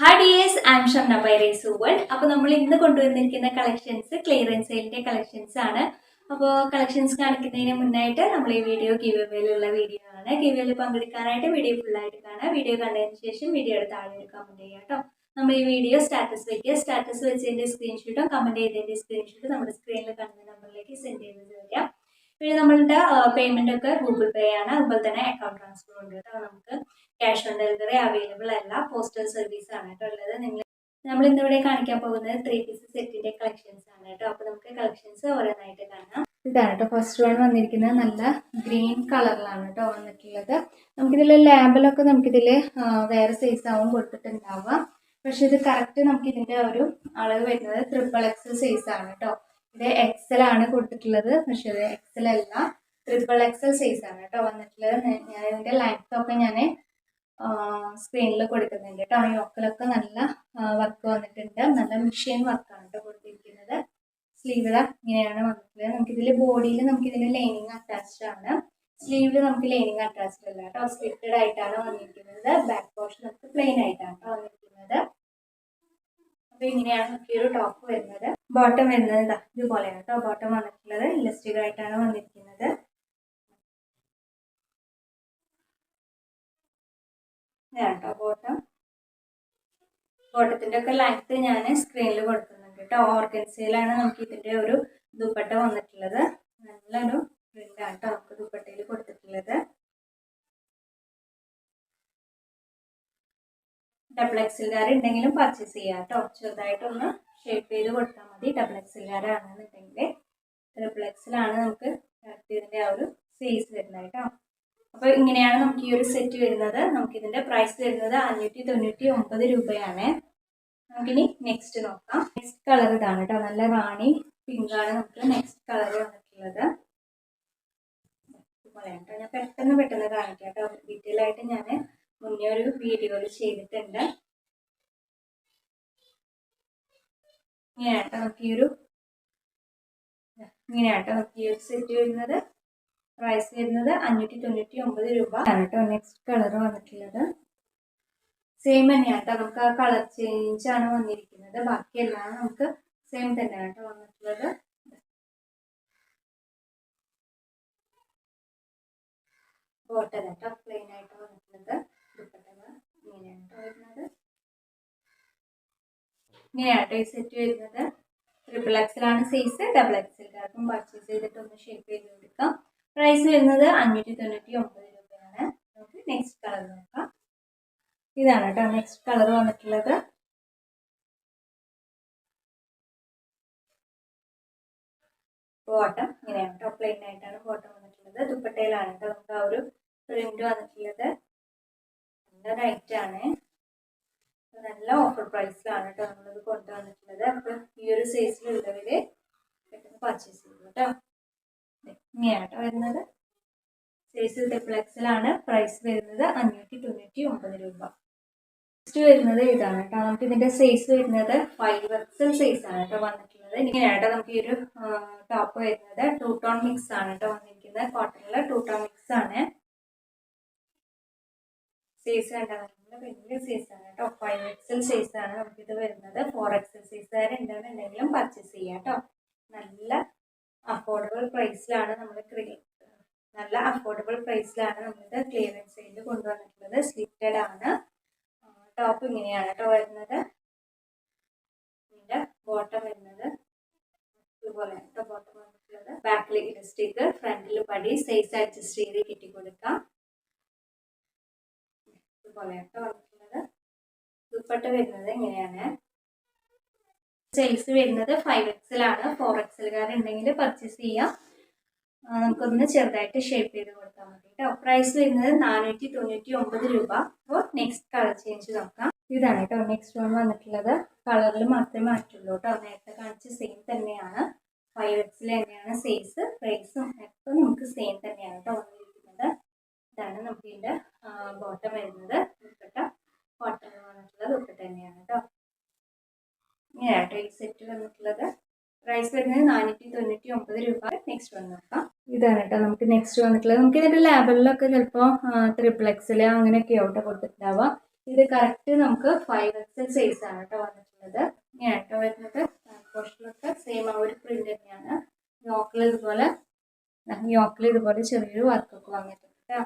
Hi dears, I am Shamna by race world. അപ്പോൾ നമ്മൾ ഇന്ന് കൊണ്ടുവന്നിരിക്കുന്ന കളക്ഷൻസ് ക്ലിയറൻസ് സെയിലിന്റെ കളക്ഷൻസ് ആണ്. അപ്പോൾ കളക്ഷൻസ് കാണിക്കുന്നതിന് മുന്നായിട്ട് നമ്മൾ ഈ വീഡിയോ ഗിവ് അവേയിലുള്ള വീഡിയോ ആണ്. ഗിവ് അവേയിൽ പങ്കെടുക്കാനായിട്ട് വീഡിയോ ഫുള്ളായിട്ട് കാണാം. വീഡിയോ കണ്ടതിന് ശേഷം വീഡിയോയുടെ താഴെ ഒരു കമന്റ് ചെയ്യുക കേട്ടോ. നമ്മൾ ഈ വീഡിയോ സ്റ്റാറ്റസ് വയ്ക്കുക. സ്റ്റാറ്റസ് വെച്ചതിന്റെ സ്ക്രീൻഷോട്ടോ കമന്റ് ചെയ്തതിന്റെ സ്ക്രീൻഷോട്ടോ നമ്മുടെ സ്ക്രീനിൽ കാണുന്ന നമ്പറിലേക്ക് സെൻഡ് ചെയ്ത് തരാം. പിന്നെ നമ്മളുടെ പേയ്മെന്റ് ഒക്കെ ഗൂഗിൾ പേ ആണ്. അതുപോലെ തന്നെ അക്കൗണ്ട് ട്രാൻസ്ഫർ ഉണ്ട് കേട്ടോ. നമുക്ക് ക്യാഷ് ഓൺ ഡെലിവറി അവൈലബിൾ അല്ല, പോസ്റ്റൽ സർവീസ് ആണ് കേട്ടോ ഉള്ളത്. നമ്മൾ ഇന്നിവിടെ കാണിക്കാൻ പോകുന്നത് 3 പീസ് സെറ്റിന്റെ കളക്ഷൻസ് ആണ് കേട്ടോ. അപ്പൊ നമുക്ക് കളക്ഷൻസ് ഓരോന്നായിട്ട് കാണാം. ഇതാണ് കേട്ടോ ഫസ്റ്റ് വൺ വന്നിരിക്കുന്നത്. നല്ല ഗ്രീൻ കളറിലാണ് കേട്ടോ വന്നിട്ടുള്ളത്. നമുക്കിതിൽ ലാബിലൊക്കെ നമുക്കിതിൽ വേറെ സൈസ് ആവും കൊടുത്തിട്ടുണ്ടാവുക. പക്ഷെ ഇത് കറക്റ്റ് നമുക്ക് ഇതിന്റെ ഒരു അളവ് വരുന്നത് XXL സൈസ് ആണ് കേട്ടോ. ഇത് XL ആണ് കൊടുത്തിട്ടുള്ളത്, പക്ഷെ ഇത് XL അല്ല, XXL സൈസ് ആണ് കേട്ടോ വന്നിട്ടുള്ളത്. ഞാൻ ഇതിന്റെ ലെങ്ത് ഒക്കെ ഞാൻ സ്ക്രീനിൽ കൊടുക്കുന്നുണ്ട് കേട്ടോ. യോക്കിലൊക്കെ നല്ല വർക്ക് വന്നിട്ടുണ്ട്. നല്ല മെഷീൻ വർക്കാണ് കേട്ടോ കൊടുത്തിരിക്കുന്നത്. സ്ലീവിൽ ഇങ്ങനെയാണ് വന്നിട്ടുള്ളത്. നമുക്കിതിൽ ബോഡിയിൽ നമുക്കിതിന് ലൈനിങ് അറ്റാച്ച്ഡ് ആണ്. സ്ലീവിൽ നമുക്ക് ലൈനിങ് അറ്റാച്ച്ഡ് അല്ല കേട്ടോ, സ്ലിറ്റഡ് ആയിട്ടാണ് വന്നിരിക്കുന്നത്. ബാക്ക് പോർഷൻ നമുക്ക് പ്ലെയിൻ ആയിട്ടാണ് കേട്ടോ വന്നിരിക്കുന്നത്. അപ്പൊ ഇങ്ങനെയാണ് നമുക്ക് ഈ ഒരു ടോപ്പ് വരുന്നത്. ബോട്ടം വരുന്നത് ഇതുപോലെയാണ് കേട്ടോ. ബോട്ടം വന്നിട്ടുള്ളത് ഇലസ്റ്റിക് ആയിട്ടാണ് വന്നിരിക്കുന്നത്. കേട്ടോ ബോട്ടത്തിന്റെ ഒക്കെ ലെങ്ത് ഞാൻ സ്ക്രീനിൽ കൊടുക്കുന്നുണ്ട് കേട്ടോ. ഓർഗൻസയിലാണ് നമുക്ക് ഇതിന്റെ ഒരു ദുപ്പട്ട വന്നിട്ടുള്ളത്. നല്ലൊരു പ്രിന്റ് ആണ് കേട്ടോ നമുക്ക് ദുപ്പട്ടയിൽ കൊടുത്തിട്ടുള്ളത്. XXL ഉണ്ടെങ്കിലും പർച്ചേസ് ചെയ്യാം കേട്ടോ. ചെറുതായിട്ടൊന്ന് ഷേപ്പ് ചെയ്ത് കൊടുത്താൽ മതി. XXL ആണെന്നുണ്ടെങ്കിൽ XXL ആണ് നമുക്ക് ഇതിന്റെ ആ ഒരു സൈസ് വരുന്നത് കേട്ടോ. അപ്പൊ ഇങ്ങനെയാണ് നമുക്ക് ഈ ഒരു സെറ്റ് വരുന്നത്. നമുക്ക് ഇതിന്റെ പ്രൈസ് വരുന്നത് 599 രൂപയാണ്. നമുക്കിനി നെക്സ്റ്റ് നോക്കാം. നെക്സ്റ്റ് കളർ ഇതാണ് കേട്ടോ. നല്ല റാണി പിങ്ക് ആണ് നമുക്ക് നെക്സ്റ്റ് കളർ വന്നിട്ടുള്ളത്. ഇതുപോലെയാണ് കേട്ടോ. ഞാൻ പെട്ടെന്ന് കാണിക്കാം കേട്ടോ. ഡീറ്റെയിൽ ആയിട്ട് ഞാൻ മുന്നേ ഒരു വീഡിയോയിൽ ചെയ്തിട്ടുണ്ട്. ഇങ്ങനെയാട്ടോ നമുക്ക് ഈ ഒരു സെറ്റ് വരുന്നത്. പ്രൈസ് വരുന്നത് 599 രൂപ ആണ് കേട്ടോ. നെക്സ്റ്റ് കളർ വന്നിട്ടുള്ളത് സെയിം തന്നെയാണ് കേട്ടോ. നമുക്ക് ആ കളർ ചേഞ്ച് ആണ് വന്നിരിക്കുന്നത്. ബാക്കിയെല്ലാം നമുക്ക് സെയിം തന്നെയാണ് കേട്ടോ വന്നിട്ടുള്ളത്. ബോട്ടം കേട്ടോ പ്ലെയിൻ ആയിട്ട് വന്നിട്ടുള്ളത്. ഇങ്ങനെയാണ് കേട്ടോ വരുന്നത്. ഇങ്ങനെയാട്ടോ ഈ സെറ്റ് വരുന്നത്. XXL ആണ് സൈസ്. XXL പർച്ചേസ് ചെയ്തിട്ട് ഒന്ന് ഷേപ്പ് ചെയ്ത് കൊടുക്കാം. പ്രൈസ് വരുന്നത് 599 രൂപയാണ്. നമുക്ക് നെക്സ്റ്റ് കളർ നോക്കാം. ഇതാണ് കേട്ടോ നെക്സ്റ്റ് കളർ വന്നിട്ടുള്ളത്. ബോട്ടം ഇങ്ങനെയാണ് കേട്ടോ പ്ലെയിൻ ആയിട്ടാണ് ബോട്ടം വന്നിട്ടുള്ളത്. ദുപ്പട്ടയിലാണ് കേട്ടോ നമുക്ക് ആ ഒരു പ്രിന്റ് വന്നിട്ടുള്ളത്. നല്ല റൈറ്റ് ആണ്. നല്ല ഓഫർ പ്രൈസിലാണ് കേട്ടോ നമ്മളിത് കൊണ്ടുവന്നിട്ടുള്ളത്. അപ്പൊ ഈ ഒരു സൈസിലുള്ളവര് പെട്ടെന്ന് പർച്ചേസ് ചെയ്തു കേട്ടോ. ഇങ്ങനെയാണ് കേട്ടോ വരുന്നത്. സൈസ് XXL ആണ്. പ്രൈസ് വരുന്നത് 599 രൂപ. നെക്സ്റ്റ് വരുന്നത് ഇതാണ് കേട്ടോ. നമുക്ക് ഇതിന്റെ സൈസ് വരുന്നത് 5XL സൈസ് ആണ് കേട്ടോ വന്നിട്ടുള്ളത്. ഇങ്ങനെയാണ് കേട്ടോ നമുക്ക് ഈ ഒരു ടോപ്പ് വരുന്നത്. 2 ടോൺ മിക്സ് ആണ് കേട്ടോ വന്നിരിക്കുന്നത്. കോട്ടണില് 2 ടോൺ മിക്സ് ആണ്. സൈസ് കണ്ടാൽ വലിയ സൈസ് ആണ് കേട്ടോ. 5XL സൈസ് ആണ് നമുക്കിത് വരുന്നത്. 4XL സൈസ് ഉണ്ടെന്നുണ്ടെങ്കിലും പർച്ചേസ് ചെയ്യാം കേട്ടോ. നല്ല അഫോർഡബിൾ പ്രൈസിലാണ് നമ്മളിത് ക്ലിയറൻസ് സെയിൽ കൊണ്ടുവന്നിട്ടുള്ളത്. സ്ലിറ്റഡ് ആണ്. ടോപ്പ് ഇങ്ങനെയാണ് കേട്ടോ വരുന്നത്. ഇതിന്റെ ബോട്ടം വരുന്നത് ഇതുപോലെയാണ് കേട്ടോ ബോട്ടം വന്നിട്ടുള്ളത്. ബാക്കിൽ ഇലസ്റ്റിക്, ഫ്രണ്ടിൽ പടി, സൈസ് അഡ്ജസ്റ്റ് ചെയ്ത് കെട്ടി കൊടുക്കാം. ഇതുപോലെയാണ് കേട്ടോ വന്നിട്ടുള്ളത്. ദുപ്പട്ട വരുന്നത് ഇങ്ങനെയാണ്. സൈസ് വരുന്നത് 5XL ആണ്. 4XL ഉണ്ടെങ്കിൽ പർച്ചേസ് ചെയ്യാം. നമുക്കൊന്ന് ചെറുതായിട്ട് ഷേപ്പ് ചെയ്ത് കൊടുത്താൽ മതി കേട്ടോ. പ്രൈസ് വരുന്നത് 499 രൂപ. അപ്പോൾ നെക്സ്റ്റ് കളർ ചേഞ്ച് നോക്കാം. ഇതാണ് കേട്ടോ നെക്സ്റ്റ് വൺ വന്നിട്ടുള്ളത്. കളറിൽ മാത്രമേ മാറ്റുള്ളൂ കേട്ടോ. നേരത്തെ കാണിച്ച സെയിം തന്നെയാണ്. 5XL തന്നെയാണ് സൈസ്. പ്രൈസും ഒക്കെ നമുക്ക് സെയിം തന്നെയാണ് കേട്ടോ വന്നിരിക്കുന്നത്. ഇതാണ് നമുക്ക് ഇതിന്റെ ബോട്ടം വരുന്നത്. ദുപ്പട്ട കോട്ടൺ വന്നിട്ടുള്ള ദുപ്പട്ട തന്നെയാണ് കേട്ടോ. ഇങ്ങനെയാണ് കേട്ടോ ഈ സെറ്റ് വന്നിട്ടുള്ളത്. പ്രൈസ് വരുന്നത് 499 രൂപ. നെക്സ്റ്റ് വന്ന് നോക്കാം. ഇതാണ് കേട്ടോ നമുക്ക് നെക്സ്റ്റ് വന്നിട്ടുള്ളത്. നമുക്ക് ഇതിന്റെ ലാബിലൊക്കെ ചിലപ്പോൾ XXL അങ്ങനെയൊക്കെ ആവട്ടെ കൊടുത്തിട്ടുണ്ടാവുക. ഇത് കറക്റ്റ് നമുക്ക് 5XL സൈസ് ആണ് കേട്ടോ വന്നിട്ടുള്ളത്. ഇങ്ങനെയാണ് കേട്ടോ വരുന്നത്. പോർഷനിലൊക്കെ സെയിം ആ ഒരു പ്രിന്റ് തന്നെയാണ്. യോക്കിൽ ഇതുപോലെ ചെറിയൊരു വർക്കൊക്കെ വന്നിട്ടുണ്ട് കേട്ടോ.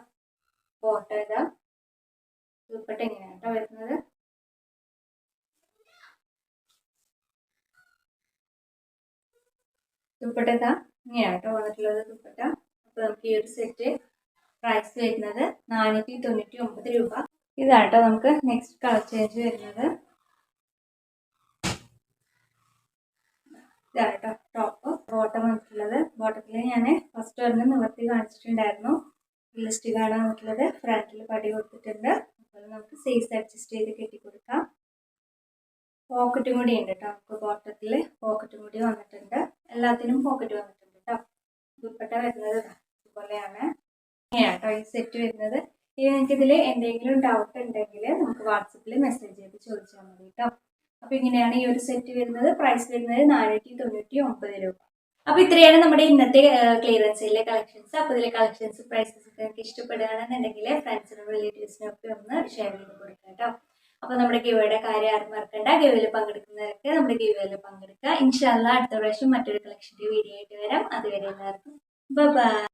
ഫോട്ടോ ഇതാ. ദുപ്പട്ട ഇങ്ങനെയാണ് കേട്ടോ വരുന്നത്. ദുപ്പട്ട ഇതാ ഇങ്ങനെയാണ് കേട്ടോ വന്നിട്ടുള്ളത് ദുപ്പട്ട. അപ്പൊ നമുക്ക് ഈ ഒരു സെറ്റ് പ്രൈസ് വരുന്നത് 499 രൂപ. ഇതാണ് കേട്ടോ നമുക്ക് നെക്സ്റ്റ് കളർ ചേഞ്ച് വരുന്നത്. ഇതാണ് കേട്ടോ ടോപ്പ്. ബോട്ടം വന്നിട്ടുള്ളത്. ബോട്ടത്തിൽ ഞാൻ ഫസ്റ്റ് ഒരെണ്ണം നിവർത്തി കാണിച്ചിട്ടുണ്ടായിരുന്നു. ഇലാസ്റ്റിക് ആണ് വന്നിട്ടുള്ളത്. ഫ്രണ്ടിൽ പടി കൊടുത്തിട്ടുണ്ട്. അതുപോലെ നമുക്ക് സൈസ് അഡ്ജസ്റ്റ് ചെയ്ത് കെട്ടിക്കൊടുക്കാം. പോക്കറ്റും കൂടി ഉണ്ട് കേട്ടോ. നമുക്ക് ബോട്ടത്തിൽ പോക്കറ്റും കൂടി വന്നിട്ടുണ്ട്. എല്ലാത്തിനും പോക്കറ്റ് വന്നിട്ടുണ്ട് കേട്ടോ. ദുപ്പട്ട വരുന്നത് ഇതുപോലെയാണ്. ഇങ്ങനെയാണ് കേട്ടോ ഈ സെറ്റ് വരുന്നത്. ഇനി നിങ്ങൾക്ക് ഇതിൽ എന്തെങ്കിലും ഡൗട്ട് ഉണ്ടെങ്കിൽ നമുക്ക് വാട്സപ്പിൽ മെസ്സേജ് ചെയ്ത് ചോദിച്ചാൽ മതി കേട്ടോ. അപ്പൊ ഇങ്ങനെയാണ് ഈ ഒരു സെറ്റ് വരുന്നത്. പ്രൈസ് വരുന്നത് 499 രൂപ. അപ്പൊ ഇത്രയാണ് നമ്മുടെ ഇന്നത്തെ ക്ലിയറൻസ് സെയിലിലെ കളക്ഷൻസ്. അപ്പൊ ഇതിലെ കളക്ഷൻസ് പ്രൈസസ് ഒക്കെ നിങ്ങൾക്ക് ഇഷ്ടപ്പെടുകയാണെന്നുണ്ടെങ്കിൽ ഫ്രണ്ട്സിനും റിലേറ്റീവ്സിനും ഒക്കെ ഒന്ന് ഷെയർ ചെയ്ത് കൊടുക്കാം കേട്ടോ. അപ്പൊ നമ്മുടെ ഗിവയുടെ കാര്യം ആരും മറക്കണ്ട. ഗിവയിൽ പങ്കെടുക്കുന്നവരൊക്കെ നമ്മുടെ ഗിവയിൽ പങ്കെടുക്കുക. ഇൻഷാല്ലാ അടുത്ത പ്രാവശ്യം മറ്റൊരു കളക്ഷന്റെ വീഡിയോ ആയിട്ട് വരാം. അതുവരെ എല്ലാവർക്കും ബൈ.